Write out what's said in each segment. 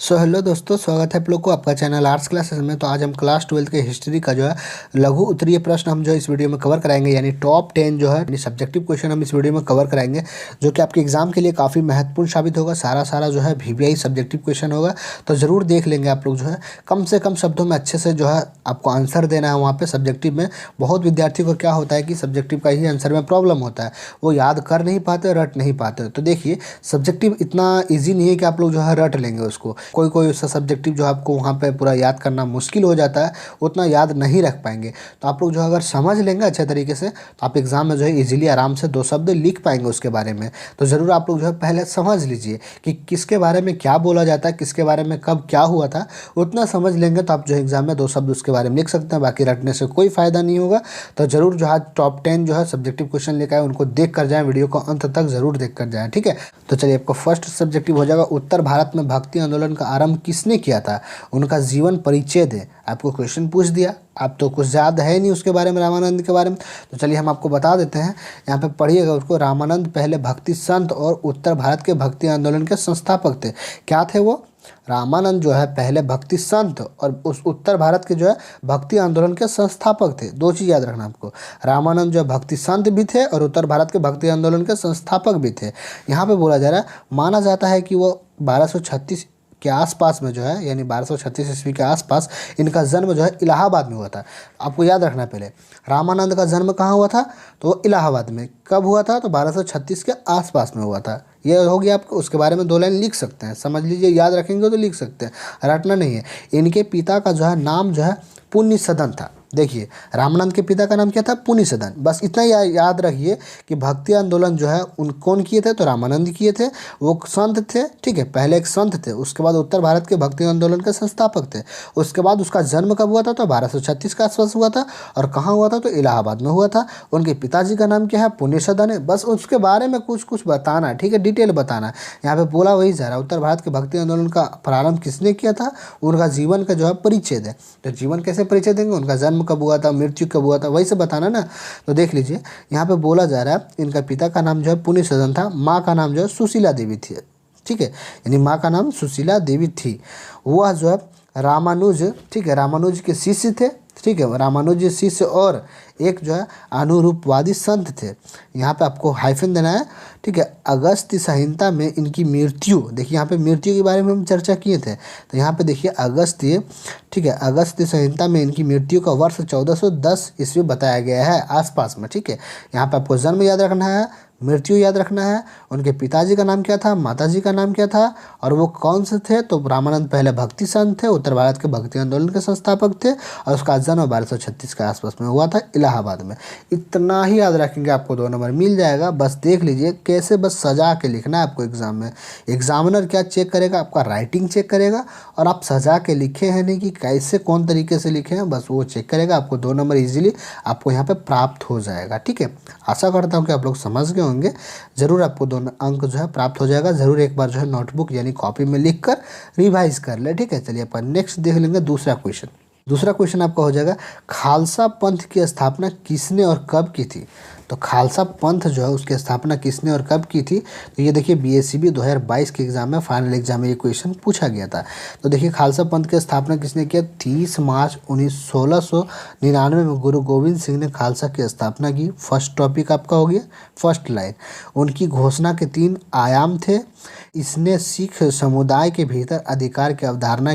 Hello दोस्तों, स्वागत है आप लोग को आपका चैनल आर्ट्स क्लासेस में। तो आज हम क्लास 12 के हिस्ट्री का जो है लघु उत्तरीय प्रश्न हम जो इस वीडियो में कवर कराएंगे, यानी टॉप 10 जो है यानी सब्जेक्टिव क्वेश्चन हम इस वीडियो में कवर कराएंगे, जो कि आपके एग्जाम के लिए काफ़ी महत्वपूर्ण साबित होगा। सारा जो है VVI सब्जेक्टिव क्वेश्चन होगा, तो ज़रूर देख लेंगे आप लोग। जो है कम से कम शब्दों में अच्छे से जो है आपको आंसर देना है वहाँ पर। सब्जेक्टिव में बहुत विद्यार्थी को क्या होता है कि सब्जेक्टिव का ही आंसर में प्रॉब्लम होता है, वो याद कर नहीं पाते, रट नहीं पाते। तो देखिए, सब्जेक्टिव इतना ईजी नहीं है कि आप लोग जो है रट लेंगे उसको। कोई कोई उसका सब्जेक्टिव जो आपको वहाँ पे पूरा याद करना मुश्किल हो जाता है, उतना याद नहीं रख पाएंगे। तो आप लोग जो अगर समझ लेंगे अच्छे तरीके से, तो आप एग्जाम में जो है इजीली आराम से 2 शब्द लिख पाएंगे उसके बारे में। तो ज़रूर आप लोग जो है पहले समझ लीजिए कि किसके बारे में क्या बोला जाता है, किसके बारे में कब क्या हुआ था। उतना समझ लेंगे तो आप जो है एग्जाम में 2 शब्द उसके बारे में लिख सकते हैं। बाकी रटने से कोई फ़ायदा नहीं होगा। तो ज़रूर जो है टॉप 10 जो है सब्जेक्टिव क्वेश्चन लेकर आए, उनको देख कर जाएँ, वीडियो को अंत तक ज़रूर देख कर जाएँ, ठीक है। तो चलिए, आपका फर्स्ट सब्जेक्टिव हो जाएगा, उत्तर भारत में भक्ति आंदोलन का आरंभ किसने किया था, उनका जीवन परिचय दे। आपको क्वेश्चन पूछ दिया, आप तो कुछ याद है नहीं उसके बारे में, रामानंद के बारे में। तो चलिए हम आपको बता देते हैं, यहाँ पे पढ़िएगा उसको। रामानंद पहले भक्ति संत और उत्तर भारत के भक्ति आंदोलन के संस्थापक थे। क्या थे वो? रामानंद जो है पहले भक्ति संत और उस उत्तर भारत के जो है भक्ति आंदोलन के संस्थापक थे। 2 चीज़ याद रखना आपको, रामानंद जो है भक्ति संत भी थे और उत्तर भारत के भक्ति आंदोलन के संस्थापक भी थे। यहाँ पे बोला जा रहा है, माना जाता है कि वो 1236 के आसपास में जो है, यानी 1236 ईस्वी के आसपास इनका जन्म जो है इलाहाबाद में हुआ था। आपको याद रखना, पहले रामानंद का जन्म कहाँ हुआ था, तो वो इलाहाबाद में। कब हुआ था, तो 1236 के आसपास में हुआ था। ये हो गया आपको, उसके बारे में 2 लाइन लिख सकते हैं, समझ लीजिए, याद रखेंगे तो लिख सकते हैं, रटना नहीं है। इनके पिता का जो है नाम जो है पुण्य सदन था। देखिए, रामानंद के पिता का नाम क्या था? पुण्य सदन। बस इतना याद रखिए कि भक्ति आंदोलन जो है उन कौन किए थे, तो रामानंद किए थे। वो संत थे, ठीक है, पहले एक संत थे, उसके बाद उत्तर भारत के भक्ति आंदोलन के संस्थापक थे। उसके बाद उसका जन्म कब हुआ था, तो 1236 के आसपास हुआ था। और कहाँ हुआ था, तो इलाहाबाद में हुआ था। उनके पिताजी का नाम क्या है? पुण्य सदन है। बस उसके बारे में कुछ बताना, ठीक है, डिटेल बताना। यहाँ पे बोला वही जा रहा है, उत्तर भारत के भक्ति आंदोलन का प्रारंभ किसने किया था, उनका जीवन का जो है परिचय दे। तो जीवन कैसे परिचय देंगे, उनका जन्म कब हुआ था, मृत्यु कब हुआ था, वही से बताना ना। तो देख लीजिए, यहाँ पे बोला जा रहा है इनका पिता का नाम जो है पुण्य सदन था, माँ का नाम जो है सुशीला देवी थी, ठीक है, यानी माँ का नाम सुशीला देवी थी। वह जो है रामानुज, ठीक है, रामानुज के शिष्य थे, ठीक है, रामानुज शिष्य और एक जो है अनुरूपवादी संत थे। यहाँ पे आपको हाइफन देना है, ठीक है। अगस्त्य संहिता में इनकी मृत्यु, देखिए यहाँ पे मृत्यु के बारे में हम चर्चा किए थे, तो यहाँ पे देखिए अगस्त्य, ठीक है, अगस्त्य संहिता में इनकी मृत्यु का वर्ष 1410 ईस्वी बताया गया है, आसपास में, ठीक है। यहाँ पे आपको जन्म याद रखना है, मृत्यु याद रखना है, उनके पिताजी का नाम क्या था, माताजी का नाम क्या था, और वो कौन से थे, तो रामानंद पहले भक्ति संत थे, उत्तर भारत के भक्ति आंदोलन के संस्थापक थे, और उसका जन्म 1236 के आसपास में हुआ था, इलाहाबाद में। इतना ही याद रखेंगे, आपको 2 नंबर मिल जाएगा। बस देख लीजिए कैसे, बस सजा के लिखना है आपको एग्जाम में। एग्जामिनर क्या चेक करेगा, आपका राइटिंग चेक करेगा, और आप सजा के लिखे हैं नहीं कि कैसे कौन तरीके से लिखे हैं, बस वो चेक करेगा। आपको 2 नंबर ईजिली आपको यहाँ पे प्राप्त हो जाएगा, ठीक है। आशा करता हूँ कि आप लोग समझ गए होंगे। ज़रूर आपको 2 अंक जो है प्राप्त हो जाएगा। ज़रूर एक बार जो है नोटबुक यानी कॉपी में लिख कर रिवाइज कर ले, ठीक है। चलिए अपन नेक्स्ट देख लेंगे दूसरा क्वेश्चन। दूसरा क्वेश्चन आपका हो जाएगा, खालसा पंथ की स्थापना किसने और कब की थी। तो खालसा पंथ जो है उसकी स्थापना किसने और कब की थी, तो ये देखिए BSCB 2022 के एग्जाम में, फाइनल एग्जाम में ये क्वेश्चन पूछा गया था। तो देखिए, खालसा पंथ की स्थापना किसने किया? 30 मार्च 1699 में गुरु गोविंद सिंह ने खालसा की स्थापना की। फर्स्ट टॉपिक आपका हो गया, फर्स्ट लाइन। उनकी घोषणा के 3 आयाम थे। इसने सिख समुदाय के भीतर अधिकार की अवधारणा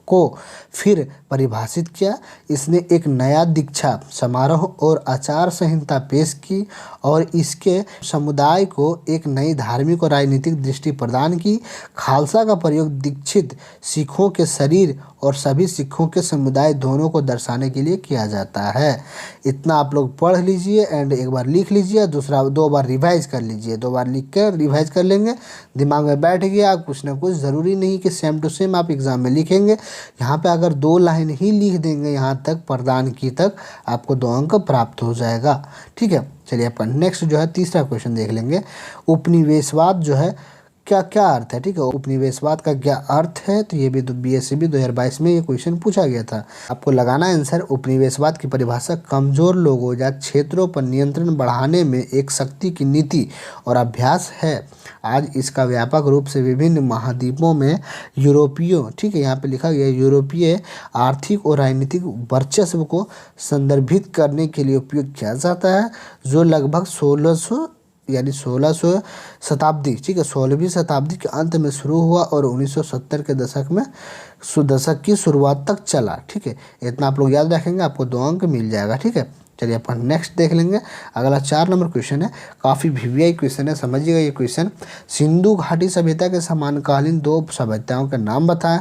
को फिर परिभाषित किया। इसने एक नया दीक्षा समारोह और आचार संहिता पेश की और इसके समुदाय को एक नई धार्मिक और राजनीतिक दृष्टि प्रदान की। खालसा का प्रयोग दीक्षित सिखों के शरीर और सभी सिखों के समुदाय दोनों को दर्शाने के लिए किया जाता है। इतना आप लोग पढ़ लीजिए एंड एक बार लिख लीजिए, दूसरा 2 बार रिवाइज कर लीजिए। 2 बार लिख कर रिवाइज कर लेंगे, दिमाग में बैठ गया। कुछ ना कुछ, ज़रूरी नहीं कि सेम टू सेम आप एग्जाम में लिखेंगे। यहाँ पे अगर 2 लाइन ही लिख देंगे यहाँ तक प्रदान की तक, आपको 2 अंक प्राप्त हो जाएगा, ठीक है। चलिए अपन नेक्स्ट जो है तीसरा क्वेश्चन देख लेंगे। उपनिवेशवाद जो है क्या क्या अर्थ है, ठीक है। उपनिवेशवाद का क्या अर्थ है, तो ये भी बीएससीबी 2022 में ये क्वेश्चन पूछा गया था। आपको लगाना आंसर। उपनिवेशवाद की परिभाषा कमजोर लोगों या क्षेत्रों पर नियंत्रण बढ़ाने में एक शक्ति की नीति और अभ्यास है। आज इसका व्यापक रूप से विभिन्न महाद्वीपों में यूरोपीय, ठीक है, यहाँ पे लिखा गया यूरोपीय आर्थिक और राजनीतिक वर्चस्व को संदर्भित करने के लिए उपयोग किया जाता है, जो लगभग 1600 शताब्दी, ठीक है, 16वीं शताब्दी के अंत में शुरू हुआ और 1970 के दशक की शुरुआत तक चला, ठीक है। इतना आप लोग याद रखेंगे, आपको 2 अंक मिल जाएगा, ठीक है। चलिए अपन नेक्स्ट देख लेंगे। अगला 4 नंबर क्वेश्चन है, काफ़ी वीवीआई क्वेश्चन है, समझिएगा ये क्वेश्चन। सिंधु घाटी सभ्यता के समानकालीन 2 सभ्यताओं के नाम बताएं।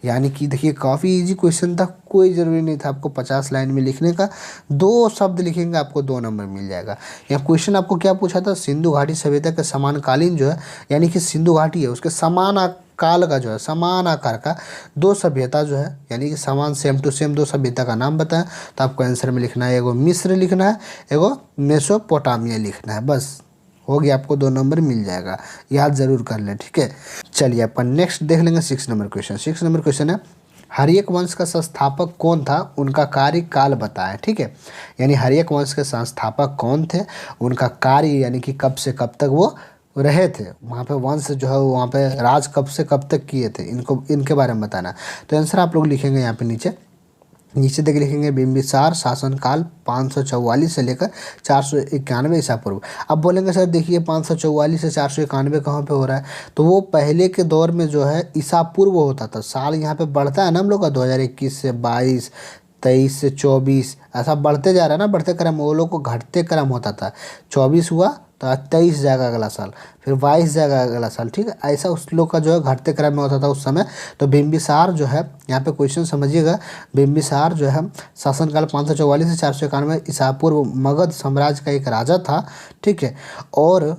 यानी कि देखिए काफ़ी इजी क्वेश्चन था, कोई ज़रूरी नहीं था आपको 50 लाइन में लिखने का। 2 शब्द लिखेंगे, आपको 2 नंबर मिल जाएगा। यहाँ क्वेश्चन आपको क्या पूछा था, सिंधु घाटी सभ्यता के समानकालीन जो है, यानी कि सिंधु घाटी है उसके समान काल का जो है, समान आकार का 2 सभ्यता जो है, यानी कि समान सेम टू सेम 2 सभ्यता का नाम बताएं। तो आपको आंसर में लिखना है, एगो मिस्र लिखना है, एगो मेसोपोटामिया लिखना है, बस हो गया, आपको 2 नंबर मिल जाएगा। याद जरूर कर लें, ठीक है। चलिए अपन नेक्स्ट देख लेंगे 6 नंबर क्वेश्चन। 6 नंबर क्वेश्चन है, हर्यक वंश का संस्थापक कौन था, उनका कार्यकाल बताएं, ठीक है। यानी हर्यक वंश के संस्थापक कौन थे, उनका कार्य यानी कि कब से कब तक वो रहे थे, वहाँ पे वंश जो है वहाँ पे राज कब से कब तक किए थे, इनके बारे में बताना। तो आंसर आप लोग लिखेंगे यहाँ पे नीचे देख लिखेंगे बिंबिसार शासनकाल 544 से लेकर 491 ईसा पूर्व। अब बोलेंगे सर देखिए 544 से 491 कहाँ पे हो रहा है, तो वो पहले के दौर में जो है ईसा पूर्व होता था। साल यहाँ पे बढ़ता है ना हम लोग का, 2021 से 22, 23 से 24, ऐसा बढ़ते जा रहा है ना, बढ़ते क्रम। वो लोग को घटते क्रम होता था, 24 हुआ तो 23 जाएगा अगला साल, फिर 22 जाएगा अगला साल, ठीक है। ऐसा उस लोग का जो है घटते क्रम में होता था उस समय। तो बिंबिसार जो है, यहाँ पे क्वेश्चन समझिएगा, बिंबिसार जो है शासनकाल 544 से 491 ईसा पूर्व मगध साम्राज्य का एक राजा था, ठीक है। और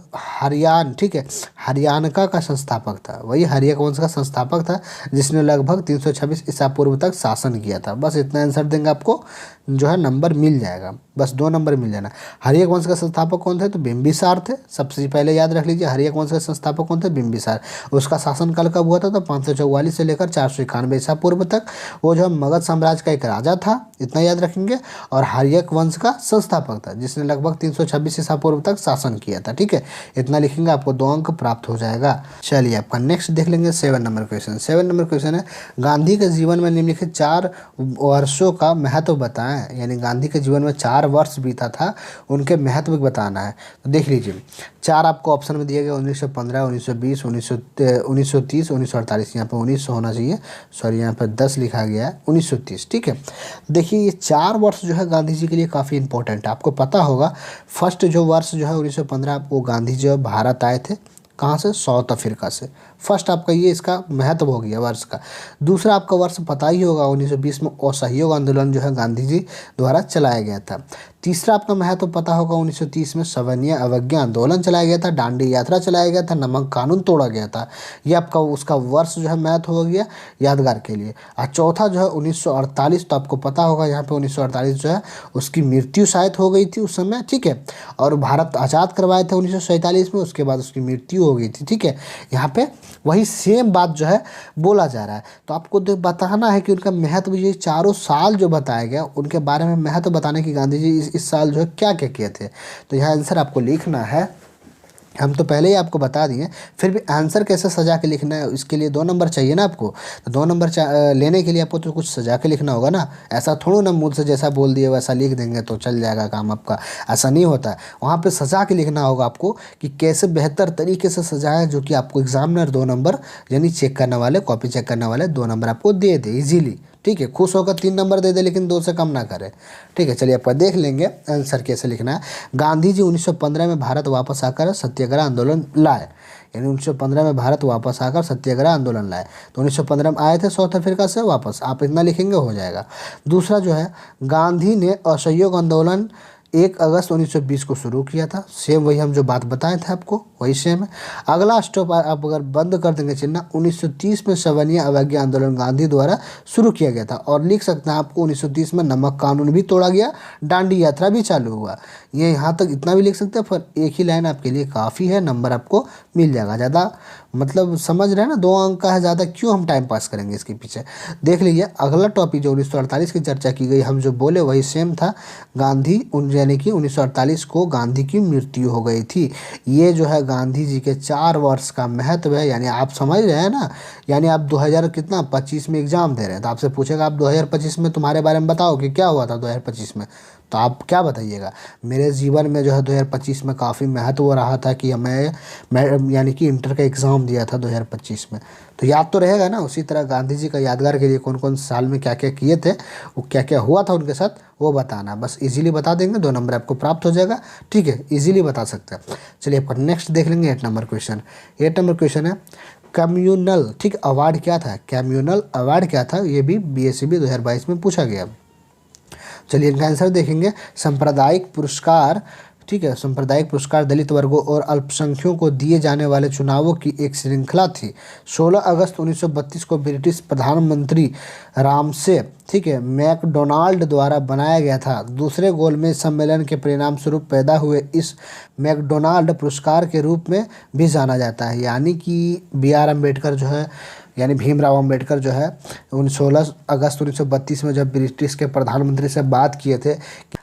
ठीक है, हरियाणका का संस्थापक था, वही हर्यक वंश का संस्थापक था, जिसने लगभग 326 ईसा पूर्व तक शासन किया था। बस इतना आंसर देंगे, आपको जो है नंबर मिल जाएगा, बस 2 नंबर मिल जाना। हर्यक वंश का संस्थापक कौन थे, तो बिंबिसार थे। सबसे पहले याद रख लीजिए, हर्यक वंश के संस्थापक कौन थे, बिंबिसार। उसका शासनकाल कब हुआ था, तो 544 से लेकर 491 ईसा पूर्व तक। वो जो मगध साम्राज्य का एक राजा था, इतना याद रखेंगे। और हर्यक वंश का संस्थापक था, जिसने लगभग 326 ईसा पूर्व तक शासन किया था, ठीक है। इतना लिखेंगे, आपको 2 अंक प्राप्त हो जाएगा। चलिए आपका नेक्स्ट देख लेंगे 7 नंबर क्वेश्चन। 7 नंबर क्वेश्चन है, गांधी के जीवन में निम्नलिखित 4 वर्षों का महत्व बताएं। यानी गांधी के जीवन में 4 वर्ष बीता था, उनके महत्व बताना है। तो देख लीजिए 4 आपको ऑप्शन में दिए गए, 1915, 1920, 1930, 1948। यहाँ पे 1900 होना चाहिए, सॉरी यहाँ पे 10 लिखा गया है, 1930, ठीक है। देखिए ये 4 वर्ष जो है गांधी जी के लिए काफ़ी इंपॉर्टेंट है। आपको पता होगा फर्स्ट जो वर्ष जो है 1915, वो गांधी जी भारत आए थे, कहाँ से, साउथ अफ्रीका से। फर्स्ट आपका ये इसका महत्व हो गया वर्ष का। दूसरा आपका वर्ष पता ही होगा, 1920 में असहयोग आंदोलन जो है गांधी जी द्वारा चलाया गया था। तीसरा आपका महत्व पता होगा, 1930 में सवर्णीय अवज्ञा आंदोलन चलाया गया था, दांडी यात्रा चलाया गया था, नमक कानून तोड़ा गया था। ये आपका उसका वर्ष जो है महत्व हो गया यादगार के लिए। और चौथा जो है 1948, तो आपको पता होगा यहाँ पे 1948 जो है उसकी मृत्यु शायद हो गई थी उस समय, ठीक है। और भारत आज़ाद करवाए थे 1947 में, उसके बाद उसकी मृत्यु हो गई थी, ठीक है। यहाँ पे वही सेम बात जो है बोला जा रहा है। तो आपको बताना है कि उनका महत्व, ये 4 साल जो बताया गया उनके बारे में महत्व बताने की गांधी जी इस साल जो है क्या क्या किए थे। तो यह आंसर आपको लिखना है। हम तो पहले ही आपको बता दिए, फिर भी आंसर कैसे सजा के लिखना है, इसके लिए 2 नंबर चाहिए ना आपको। तो 2 नंबर लेने के लिए आपको तो कुछ सजा के लिखना होगा ना। ऐसा थोड़ा ना मुझसे जैसा बोल दिए वैसा लिख देंगे तो चल जाएगा काम आपका, ऐसा नहीं होता है। वहाँ पे सजा के लिखना होगा आपको कि कैसे बेहतर तरीके से सजाएं, जो कि आपको एग्जामिनर 2 नंबर यानी चेक करने वाले, कॉपी चेक करने वाले 2 नंबर आपको दे दे ईजीली, ठीक है। खुश होकर 3 नंबर दे दे, लेकिन 2 से कम ना करे, ठीक है। चलिए आपका देख लेंगे आंसर कैसे लिखना है। गांधी जी 1915 में भारत वापस आकर सत्याग्रह आंदोलन लाए, यानी 1915 में भारत वापस आकर सत्याग्रह आंदोलन लाए। तो 1915 में आए थे साउथ अफ्रीका से वापस, आप इतना लिखेंगे हो जाएगा। दूसरा जो है, गांधी ने असहयोग आंदोलन 1 अगस्त 1920 को शुरू किया था, सेम वही हम जो बात बताए थे आपको वही सेम है। अगला स्टॉप आप अगर बंद कर देंगे चिन्ह, 1930 में सवर्णीय अवज्ञा आंदोलन गांधी द्वारा शुरू किया गया था। और लिख सकते हैं आपको 1930 में नमक कानून भी तोड़ा गया, दांडी यात्रा भी चालू हुआ। ये यहाँ तक इतना भी लिख सकते हैं, फिर एक ही लाइन आपके लिए काफ़ी है, नंबर आपको मिल जाएगा। ज़्यादा मतलब समझ रहे हैं ना, 2 अंक का है, ज़्यादा क्यों हम टाइम पास करेंगे इसके पीछे। देख लीजिए अगला टॉपिक जो 1948 की चर्चा की गई, हम जो बोले वही सेम था। गांधी यानी कि 1948 को गांधी की मृत्यु हो गई थी। ये जो है गांधी जी के 4 वर्ष का महत्व है, यानी आप समझ रहे हैं ना। यानी आप 2025 में एग्जाम दे रहे हैं तो आपसे पूछेगा आप 2025 में तुम्हारे बारे में बताओ कि क्या हुआ था 2025 में, तो आप क्या बताइएगा। मेरे जीवन में जो है 2025 में काफ़ी महत्व रहा था कि मैं यानी कि इंटर का एग्ज़ाम दिया था 2025 में, तो याद तो रहेगा ना। उसी तरह गांधी जी का यादगार के लिए कौन कौन साल में क्या क्या किए थे, वो क्या क्या हुआ था उनके साथ, वो बताना। बस इजीली बता देंगे, 2 नंबर आपको प्राप्त हो जाएगा। ठीक है, इजीली बता सकते हैं। चलिए आपका नेक्स्ट देख लेंगे 8 नंबर क्वेश्चन। 8 नंबर क्वेश्चन है कम्युनल, ठीक, अवार्ड क्या था, कम्युनल अवार्ड क्या था, ये भी BSCB 2022 में पूछा गया। चलिए इनका आंसर देखेंगे। सांप्रदायिक पुरस्कार, ठीक है, सांप्रदायिक पुरस्कार दलित वर्गों और अल्पसंख्यकों को दिए जाने वाले चुनावों की एक श्रृंखला थी। 16 अगस्त 1932 को ब्रिटिश प्रधानमंत्री रामसे, ठीक है, मैकडोनाल्ड द्वारा बनाया गया था। दूसरे गोलमेज सम्मेलन के परिणाम स्वरूप पैदा हुए इस मैकडोनाल्ड पुरस्कार के रूप में भी जाना जाता है। यानी कि BR अम्बेडकर जो है, यानी भीमराव अम्बेडकर जो है 16 अगस्त 1932 में जब ब्रिटिश के प्रधानमंत्री से बात किए थे,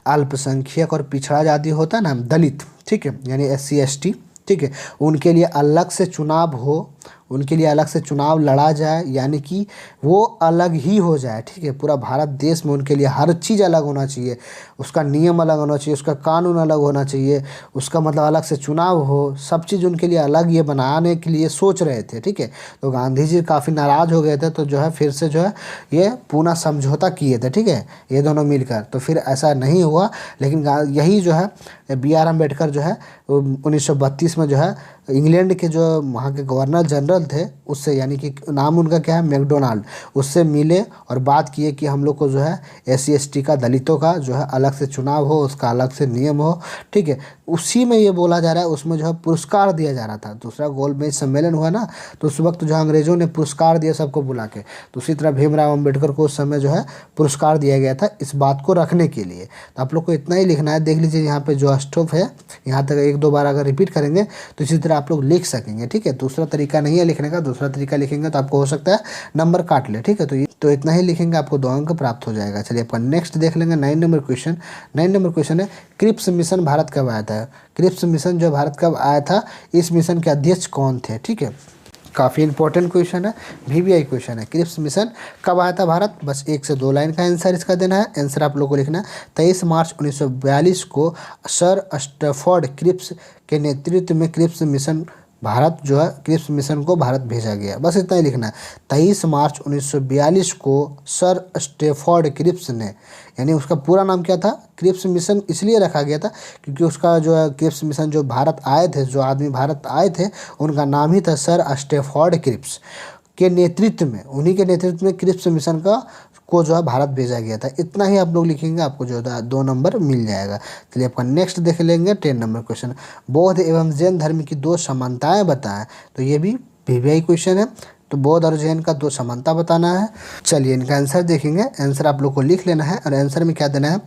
अल्पसंख्यक और पिछड़ा जाति होता है ना, दलित, ठीक है, यानी SC ST, ठीक है, उनके लिए अलग से चुनाव हो, उनके लिए अलग से चुनाव लड़ा जाए, यानी कि वो अलग ही हो जाए। ठीक है, पूरा भारत देश में उनके लिए हर चीज़ अलग होना चाहिए, उसका नियम अलग होना चाहिए, उसका कानून अलग होना चाहिए, उसका मतलब अलग से चुनाव हो, सब चीज़ उनके लिए अलग ये बनाने के लिए सोच रहे थे। ठीक है, तो गांधी जी काफ़ी नाराज़ हो गए थे, तो जो है फिर से जो है ये पूना समझौता किए थे। ठीक है, ये दोनों मिलकर, तो फिर ऐसा नहीं हुआ। लेकिन यही जो है BR अम्बेडकर जो है 1932 में जो है इंग्लैंड के जो वहाँ के गवर्नर जनरल थे उससे, यानी कि नाम उनका क्या है, मैकडोनाल्ड, उससे मिले और बात किए कि हम लोग को जो है SC ST का, दलितों का जो है अलग से चुनाव हो, उसका अलग से नियम हो। ठीक है, उसी में ये बोला जा रहा है, उसमें जो है पुरस्कार दिया जा रहा था। दूसरा गोलमेज सम्मेलन हुआ ना, तो उस वक्त जो अंग्रेज़ों ने पुरस्कार दिया सबको बुला के, तो उसी तरह भीमराव अम्बेडकर को उस समय जो है पुरस्कार दिया गया था इस बात को रखने के लिए। तो आप लोग को इतना ही लिखना है। देख लीजिए यहाँ पे जो स्टॉप है, यहाँ तक 1-2 बार अगर रिपीट करेंगे तो इसी तरह आप लोग लिख सकेंगे। ठीक है, दूसरा तरीका नहीं है लिखने का, दूसरा तरीका लिखेंगे तो आपको हो सकता है नंबर काट ले। ठीक है, तो इतना ही लिखेंगे, आपको 2 अंक प्राप्त हो जाएगा। चलिए आपका नेक्स्ट देख लेंगे 9 नंबर क्वेश्चन। 9 नंबर क्वेश्चन है क्रिप्स मिशन भारत कब आया था। क्रिप्स मिशन जो भारत कब आया था, इस मिशन के अध्यक्ष कौन थे। ठीक है, काफ़ी इंपॉर्टेंट क्वेश्चन है, VVI क्वेश्चन है। क्रिप्स मिशन कब आया था भारत, बस 1 से 2 लाइन का आंसर इसका देना है। आंसर आप लोगों को लिखना है 23 मार्च 1942 को सर स्टैफोर्ड क्रिप्स के नेतृत्व में क्रिप्स मिशन भारत जो है, क्रिप्स मिशन को भारत भेजा गया। बस इतना ही लिखना है। 23 मार्च 1942 को सर स्टैफोर्ड क्रिप्स ने, यानी उसका पूरा नाम क्या था, क्रिप्स मिशन इसलिए रखा गया था क्योंकि उसका जो है क्रिप्स मिशन जो भारत आए थे, जो आदमी भारत आए थे, उनका नाम ही था सर स्टैफोर्ड क्रिप्स के नेतृत्व में, उन्हीं के नेतृत्व में क्रिप्स मिशन को जो है भारत भेजा गया था। इतना ही आप लोग लिखेंगे, आपको जो है 2 नंबर मिल जाएगा। चलिए आपका नेक्स्ट देख लेंगे 10 नंबर क्वेश्चन। बौद्ध एवं जैन धर्म की 2 समानताएं बताएं। तो ये भी VVI क्वेश्चन है, तो बौद्ध और जैन का 2 समानता बताना है। चलिए इनका आंसर देखेंगे। आंसर आप लोग को लिख लेना है और आंसर में क्या देना है,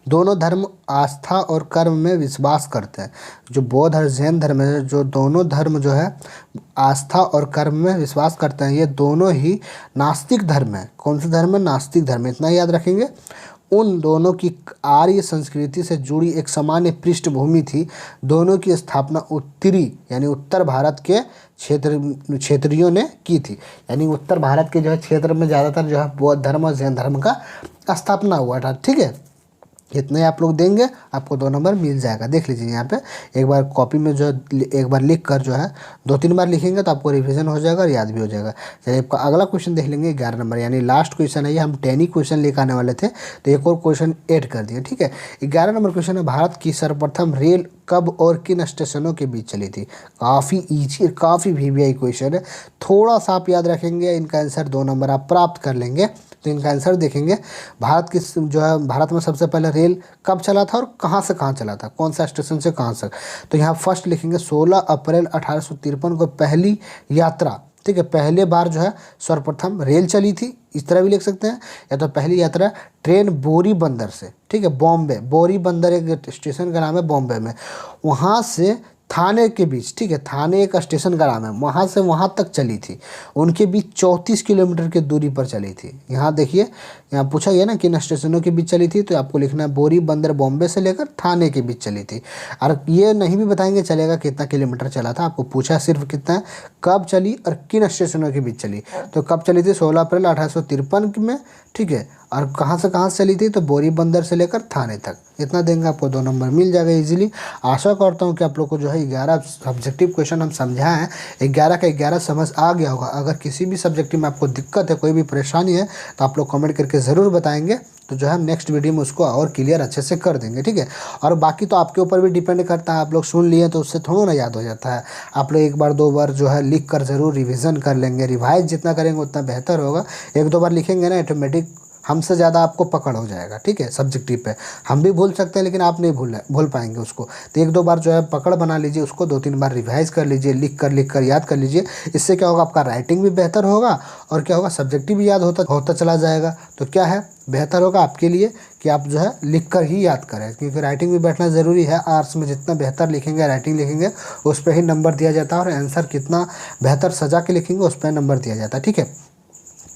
दोनों धर्म आस्था और कर्म में विश्वास करते हैं। जो बौद्ध और जैन धर्म है, जो दोनों धर्म जो है आस्था और कर्म में विश्वास करते हैं, ये दोनों ही नास्तिक धर्म है। कौन सा धर्म है, नास्तिक धर्म, इतना याद रखेंगे। उन दोनों की आर्य संस्कृति से जुड़ी एक सामान्य पृष्ठभूमि थी। दोनों की स्थापना उत्तरी यानी उत्तर भारत के क्षेत्रियों ने की थी। यानी उत्तर भारत के जो है क्षेत्र में ज़्यादातर जो है बौद्ध धर्म और जैन धर्म का स्थापना हुआ था। ठीक है, इतने आप लोग देंगे, आपको 2 नंबर मिल जाएगा। देख लीजिए यहाँ पे एक बार कॉपी में जो एक बार लिख कर जो है 2-3 बार लिखेंगे तो आपको रिवीजन हो जाएगा और याद भी हो जाएगा। चलिए आपका अगला क्वेश्चन देख लेंगे 11 नंबर, यानी लास्ट क्वेश्चन है ये। हम 10 ही क्वेश्चन लेकर आने वाले थे, तो एक और क्वेश्चन ऐड कर दिए। ठीक है, 11 नंबर क्वेश्चन है भारत की सर्वप्रथम रेल कब और किन स्टेशनों के बीच चली थी। काफ़ी ईजी, काफ़ी VVI क्वेश्चन है, थोड़ा सा आप याद रखेंगे, इनका आंसर 2 नंबर आप प्राप्त कर लेंगे। तो इनका आंसर देखेंगे, भारत की जो है भारत में सबसे पहले रेल कब चला था और कहाँ से कहाँ चला था, कौन सा स्टेशन से कहाँ से। तो यहाँ फर्स्ट लिखेंगे 16 अप्रैल 1853 को पहली यात्रा, ठीक है, पहले बार जो है सर्वप्रथम रेल चली थी, इस तरह भी लिख सकते हैं। या तो पहली यात्रा ट्रेन बोरी बंदर से, ठीक है, बॉम्बे, बोरी बंदर एक स्टेशन का नाम है बॉम्बे में, वहाँ से थाने के बीच, ठीक है, थाने एक स्टेशन का नाम है, वहाँ से वहाँ तक चली थी, उनके बीच 34 किलोमीटर की दूरी पर चली थी। यहाँ देखिए, यहाँ पूछा गया ना किन स्टेशनों के बीच चली थी, तो आपको लिखना है बोरी बंदर बॉम्बे से लेकर थाने के बीच चली थी। और ये नहीं भी बताएंगे चलेगा कितना किलोमीटर चला था, आपको पूछा सिर्फ कितना है, कब चली और किन स्टेशनों के बीच चली। तो कब चली थी, 16 अप्रैल 1853 में, ठीक है, और कहाँ से चली थी, तो बोरी बंदर से लेकर थाने तक। इतना देंगे आपको 2 नंबर मिल जाएगा इजीली। आशा करता हूँ कि आप लोग को जो है 11 सब्जेक्टिव क्वेश्चन हम समझाए हैं, 11 का 11 समझ आ गया होगा। अगर किसी भी सब्जेक्टिव में आपको दिक्कत है, कोई भी परेशानी है, तो आप लोग कमेंट करके ज़रूर बताएंगे, तो जो है हम नेक्स्ट वीडियो में उसको और क्लियर अच्छे से कर देंगे, ठीक है। और बाकी तो आपके ऊपर भी डिपेंड करता है, आप लोग सुन लिए तो उससे थोड़ा ना याद हो जाता है। आप लोग 1 बार 2 बार जो है लिख कर ज़रूर रिविज़न कर लेंगे, रिवाइज जितना करेंगे उतना बेहतर होगा। 1-2 बार लिखेंगे ना, ऑटोमेटिक हमसे ज़्यादा आपको पकड़ हो जाएगा, ठीक है। सब्जेक्टिव पे हम भी भूल सकते हैं, लेकिन आप नहीं भूल पाएंगे उसको। तो 1-2 बार जो है पकड़ बना लीजिए, उसको 2-3 बार रिवाइज कर लीजिए, लिख कर याद कर लीजिए। इससे क्या होगा, आपका राइटिंग भी बेहतर होगा और क्या होगा, सब्जेक्टिव भी याद होता चला जाएगा। तो क्या है, बेहतर होगा आपके लिए कि आप जो है लिख कर ही याद करें, क्योंकि राइटिंग भी बैठना ज़रूरी है। आर्ट्स में जितना बेहतर लिखेंगे, राइटिंग लिखेंगे, उस पर ही नंबर दिया जाता है, और आंसर कितना बेहतर सजा के लिखेंगे उस पर नंबर दिया जाता है, ठीक है।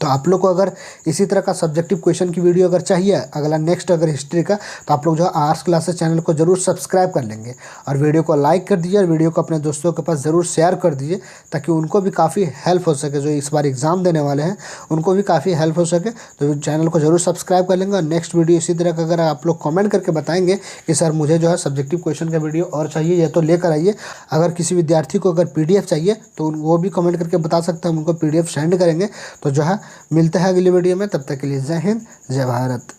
तो आप लोग को अगर इसी तरह का सब्जेक्टिव क्वेश्चन की वीडियो अगर चाहिए, अगला नेक्स्ट अगर हिस्ट्री का, तो आप लोग जो है आर्ट्स क्लासेस चैनल को जरूर सब्सक्राइब कर लेंगे, और वीडियो को लाइक कर दीजिए, और वीडियो को अपने दोस्तों के पास ज़रूर शेयर कर दीजिए, ताकि उनको भी काफ़ी हेल्प हो सके, जो इस बार एग्ज़ाम देने वाले हैं उनको भी काफ़ी हेल्प हो सके। तो चैनल को जरूर सब्सक्राइब कर लेंगे। और नेक्स्ट वीडियो इसी तरह का अगर आप लोग कॉमेंट करके बताएंगे कि सर मुझे जो है सब्जेक्टिव क्वेश्चन का वीडियो और चाहिए, या तो लेकर आइए। अगर किसी विद्यार्थी को अगर PDF चाहिए तो वो भी कमेंट करके बता सकते हैं, हम उनको PDF सेंड करेंगे। तो जो है मिलते हैं अगली वीडियो में, तब तक के लिए जय हिंद, जय भारत।